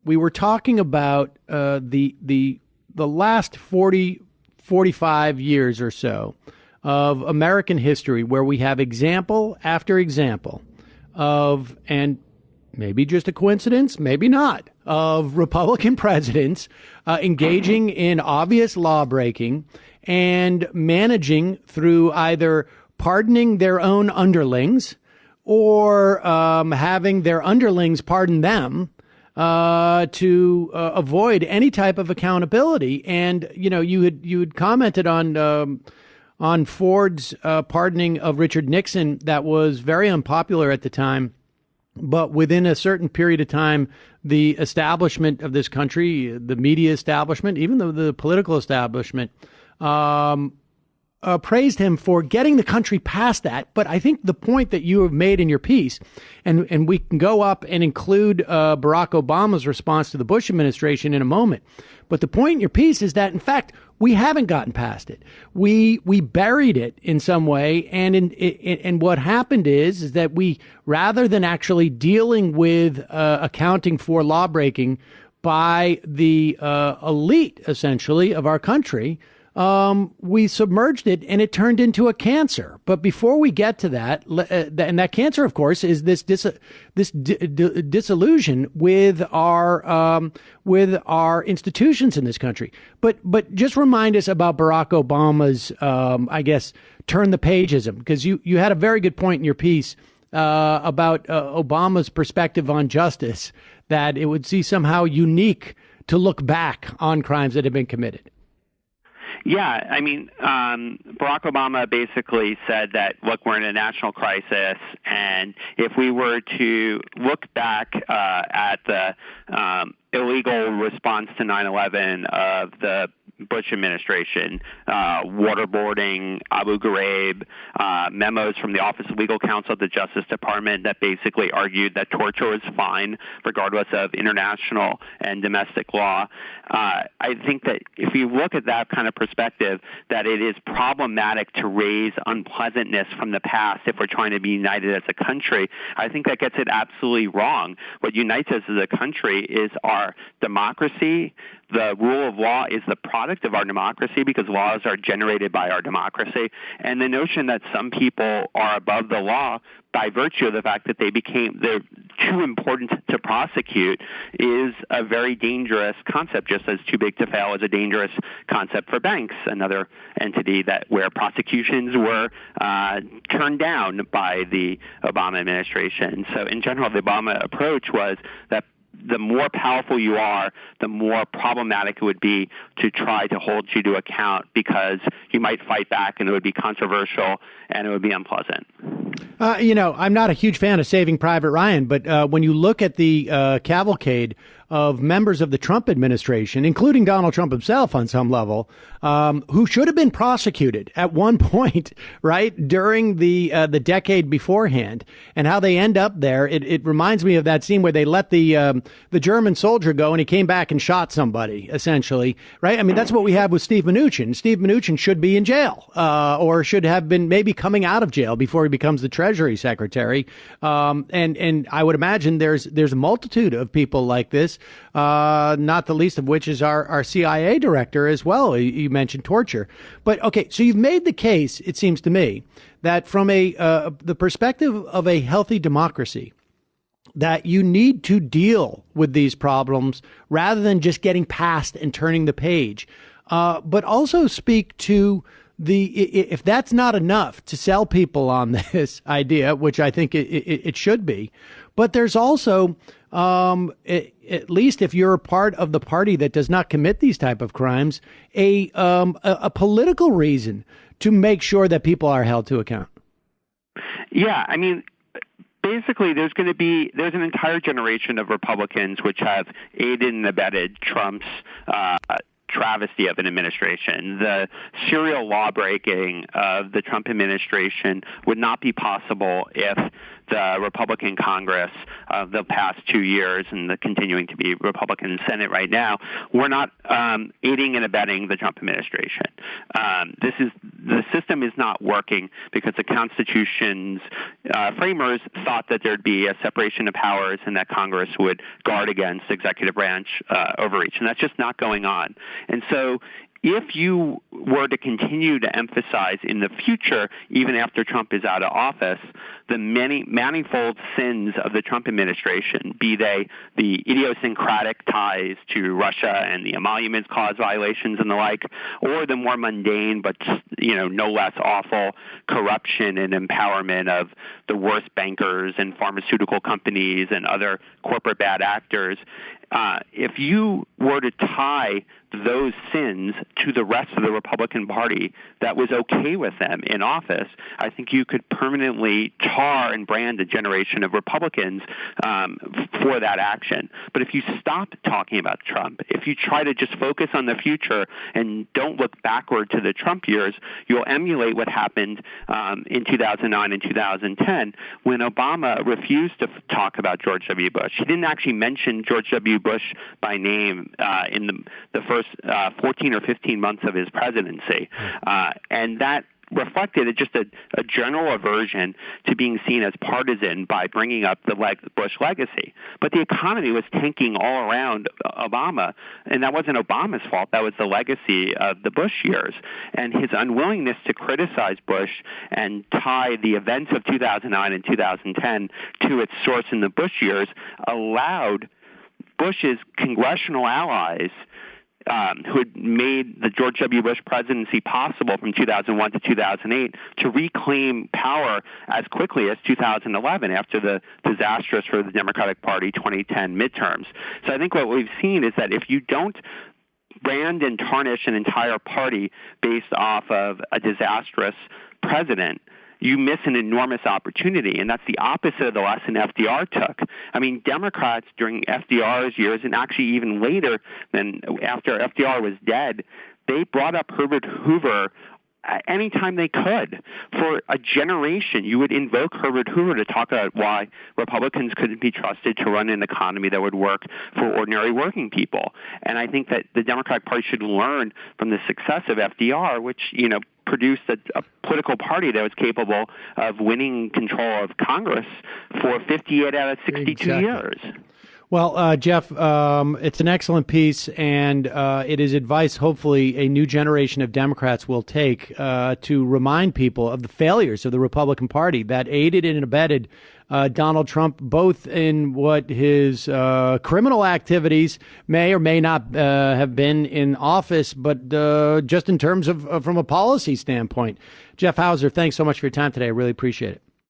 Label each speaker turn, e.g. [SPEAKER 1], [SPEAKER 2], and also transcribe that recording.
[SPEAKER 1] we were talking about the last 45 years or so of American history, where we have example after example of, and maybe just a coincidence, maybe not, of Republican presidents engaging in obvious law breaking and managing through either pardoning their own underlings or having their underlings pardon them to avoid any type of accountability. And you had commented on Ford's pardoning of Richard Nixon. That was very unpopular at the time. But within a certain period of time, the establishment of this country, the media establishment, even the political establishment, praised him for getting the country past that. But I think the point that you have made in your piece, and we can go up and include Barack Obama's response to the Bush administration in a moment. But the point in your piece is that, in fact, we haven't gotten past it. We buried it in some way. And what happened is that we, rather than actually dealing with accounting for lawbreaking by the elite, essentially, of our country, we submerged it and it turned into a cancer. But before we get to that, and that cancer, of course, is this disillusion with our institutions in this country. But just remind us about Barack Obama's, I guess, turn the pageism, because you had a very good point in your piece about Obama's perspective on justice, that it would see somehow unique to look back on crimes that have been committed.
[SPEAKER 2] Yeah, I mean, Barack Obama basically said that, look, we're in a national crisis, and if we were to look back at the illegal response to 9/11 of the Bush administration, waterboarding, Abu Ghraib, memos from the Office of Legal Counsel at the Justice Department that basically argued that torture is fine regardless of international and domestic law. I think that if you look at that kind of perspective, that it is problematic to raise unpleasantness from the past if we're trying to be united as a country. I think that gets it absolutely wrong. What unites us as a country is our democracy. The rule of law is the product of our democracy because laws are generated by our democracy. And the notion that some people are above the law by virtue of the fact that they're too important to prosecute is a very dangerous concept, just as too big to fail is a dangerous concept for banks, another entity where prosecutions were turned down by the Obama administration. So in general, the Obama approach was that the more powerful you are, the more problematic it would be to try to hold you to account, because you might fight back and it would be controversial and it would be unpleasant.
[SPEAKER 1] I'm not a huge fan of Saving Private Ryan, but when you look at the cavalcade of members of the Trump administration, including Donald Trump himself on some level, who should have been prosecuted at one point, right, during the decade beforehand, and how they end up there. It reminds me of that scene where they let the German soldier go and he came back and shot somebody, essentially, right? I mean, that's what we have with Steve Mnuchin. Steve Mnuchin should be in jail, or should have been maybe coming out of jail before he becomes the Treasury Secretary. And I would imagine there's a multitude of people like this. Not the least of which is our CIA director as well. You mentioned torture. But okay, so you've made the case, it seems to me, that from the perspective of a healthy democracy, that you need to deal with these problems rather than just getting past and turning the page. But also speak to if that's not enough to sell people on this idea, which I think it should be, but there's also, at least if you're a part of the party that does not commit these type of crimes, a political reason to make sure that people are held to account.
[SPEAKER 2] Yeah, I mean, basically, there's an entire generation of Republicans which have aided and abetted Trump's travesty of an administration. The serial law breaking of the Trump administration would not be possible if the Republican Congress of the past 2 years and the continuing to be Republican Senate right now, were not aiding and abetting the Trump administration. The system is not working because the Constitution's framers thought that there'd be a separation of powers and that Congress would guard against executive branch overreach, and that's just not going on. And so if you were to continue to emphasize in the future, even after Trump is out of office, the manifold sins of the Trump administration, be they the idiosyncratic ties to Russia and the Emoluments Clause violations and the like, or the more mundane but no less awful corruption and empowerment of the worst bankers and pharmaceutical companies and other corporate bad actors, if you were to tie those sins to the rest of the Republican Party that was okay with them in office, I think you could permanently tar and brand a generation of Republicans for that action. But if you stop talking about Trump, if you try to just focus on the future and don't look backward to the Trump years, you'll emulate what happened in 2009 and 2010 when Obama refused to talk about George W. Bush. He didn't actually mention George W. Bush by name in the first 14 or 15 months of his presidency. And that reflected just a general aversion to being seen as partisan by bringing up the Bush legacy. But the economy was tanking all around Obama, and that wasn't Obama's fault. That was the legacy of the Bush years. And his unwillingness to criticize Bush and tie the events of 2009 and 2010 to its source in the Bush years allowed Bush's congressional allies who had made the George W. Bush presidency possible from 2001 to 2008 to reclaim power as quickly as 2011 after the disastrous for the Democratic Party 2010 midterms. So I think what we've seen is that if you don't brand and tarnish an entire party based off of a disastrous president, you miss an enormous opportunity, and that's the opposite of the lesson FDR took. I mean, Democrats during FDR's years, and actually even later than after FDR was dead, they brought up Herbert Hoover anytime they could. For a generation, you would invoke Herbert Hoover to talk about why Republicans couldn't be trusted to run an economy that would work for ordinary working people. And I think that the Democratic Party should learn from the success of FDR, which, produced a political party that was capable of winning control of Congress for 58 out of 62 years.
[SPEAKER 1] Well, Jeff, it's an excellent piece, and it is advice hopefully a new generation of Democrats will take to remind people of the failures of the Republican Party that aided and abetted Donald Trump, both in what his criminal activities may or may not have been in office, but just in terms of from a policy standpoint. Jeff Hauser, thanks so much for your time today. I really appreciate it.